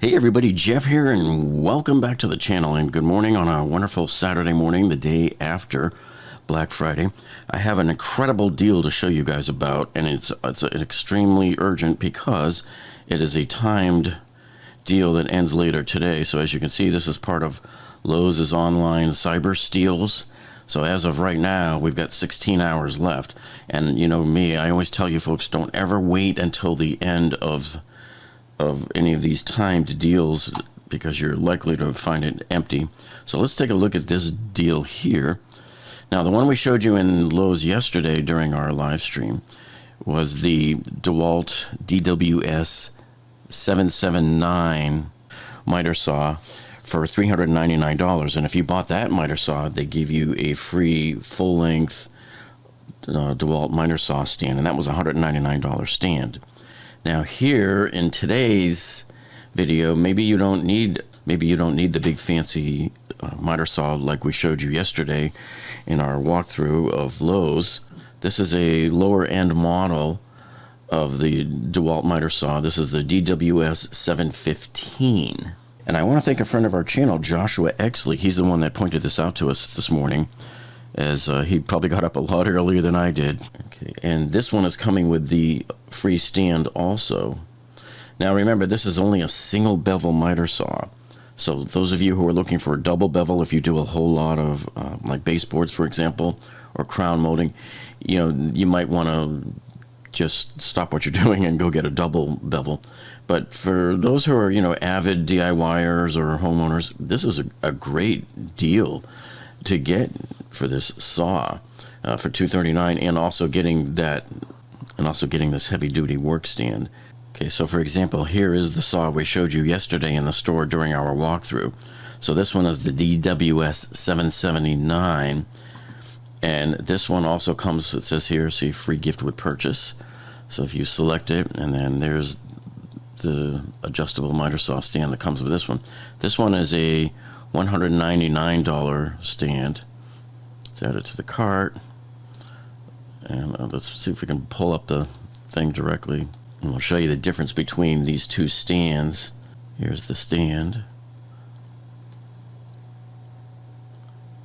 Hey everybody, Jeff here, and welcome back to the channel, and good morning on a wonderful Saturday morning, the day after Black Friday. I have an incredible deal to show you guys about, and it's extremely urgent because it is a timed deal that ends later today. So as you can see, this is part of Lowe's online Cybersteals. So as of right now, we've got 16 hours left. And you know me, I always tell you folks, don't ever wait until the end of any of these timed deals because you're likely to find it empty. So let's take a look at this deal here. Now, the one we showed you in Lowe's yesterday during our live stream was the DeWalt DWS 779 miter saw for $399. And if you bought that miter saw, they give you a free full-length DeWalt miter saw stand, and that was a $199 stand. Now here in today's video, maybe you don't need the big fancy miter saw like we showed you yesterday in our walkthrough of Lowe's. This is a lower end model of the DeWalt miter saw. This is the DWS 715. And I want to thank a friend of our channel, Joshua Exley. He's the one that pointed this out to us this morning, as he probably got up a lot earlier than I did. Okay, and this one is coming with the free stand also. Now remember, this is only a single bevel miter saw. So those of you who are looking for a double bevel, if you do a whole lot of like baseboards, for example, or crown molding, you know, you might want to just stop what you're doing and go get a double bevel. But for those who are, you know, avid DIYers or homeowners, this is a great deal to get for this saw for $239, and also getting this heavy duty work stand. Okay, so for example, here is the saw we showed you yesterday in the store during our walkthrough. So this one is the DWS 779, and this one also comes, it says here, see, free gift with purchase. So if you select it, and then there's the adjustable miter saw stand that comes with this one. This one is a $199 stand. Let's add it to the cart, and let's see if we can pull up the thing directly, and we'll show you the difference between these two stands. Here's the stand.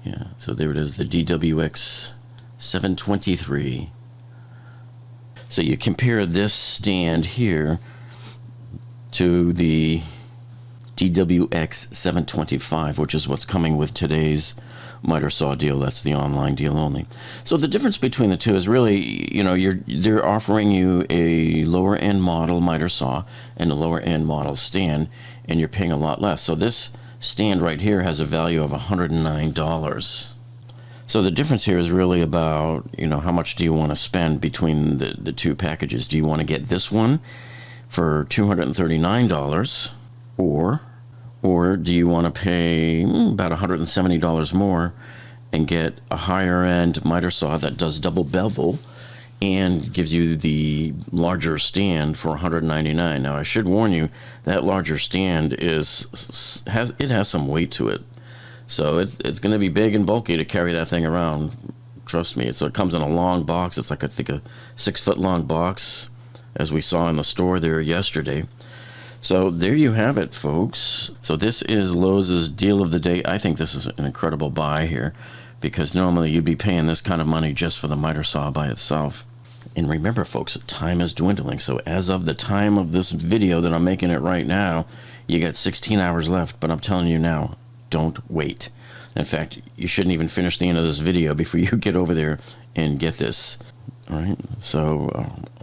Yeah, so there it is, the DWX 723. So you compare this stand here to the DWX 725, which is what's coming with today's miter saw deal. That's the online deal only. So the difference between the two is really, you know, they're offering you a lower end model miter saw and a lower end model stand, and you're paying a lot less. So this stand right here has a value of $109. So the difference here is really about, you know, how much do you want to spend between the two packages? Do you want to get this one for $239, or do you want to pay about $170 more and get a higher end miter saw that does double bevel and gives you the larger stand for $199? Now I should warn you, that larger stand has some weight to it. So it's going to be big and bulky to carry that thing around. Trust me. So it comes in a long box. It's like, I think, a 6-foot long box, as we saw in the store there yesterday. So there you have it, folks. So this is Lowe's deal of the day. I think this is an incredible buy here, because normally you'd be paying this kind of money just for the miter saw by itself. And remember, folks, time is dwindling. So as of the time of this video that I'm making it right now, you got 16 hours left. But I'm telling you now, don't wait. In fact, you shouldn't even finish the end of this video before you get over there and get this. All right, so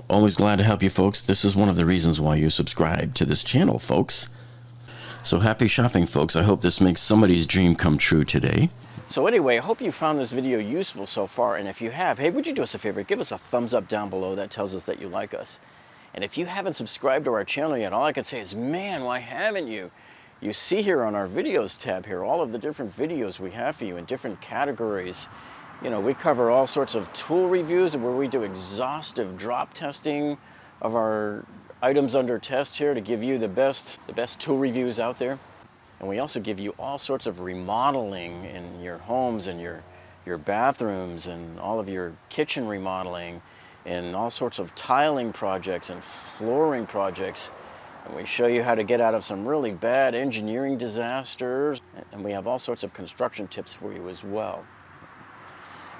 always glad to help you folks. This is one of the reasons why you subscribe to this channel, folks. So happy shopping, folks. I hope this makes somebody's dream come true today. So anyway, I hope you found this video useful so far, and if you have, hey, would you do us a favor? Give us a thumbs up down below. That tells us that you like us. And if you haven't subscribed to our channel yet, all I can say is, man, why haven't you? You see here on our videos tab here all of the different videos we have for you in different categories. You know, we cover all sorts of tool reviews where we do exhaustive drop testing of our items under test here to give you the best tool reviews out there. And we also give you all sorts of remodeling in your homes and your bathrooms, and all of your kitchen remodeling, and all sorts of tiling projects and flooring projects. And we show you how to get out of some really bad engineering disasters, and we have all sorts of construction tips for you as well.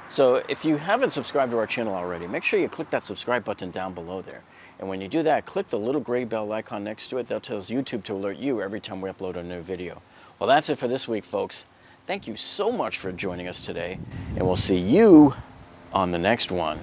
So if you haven't subscribed to our channel already, make sure you click that subscribe button down below there. And when you do that, click the little gray bell icon next to it. That tells YouTube to alert you every time we upload a new video. Well, that's it for this week, folks. Thank you so much for joining us today, and we'll see you on the next one.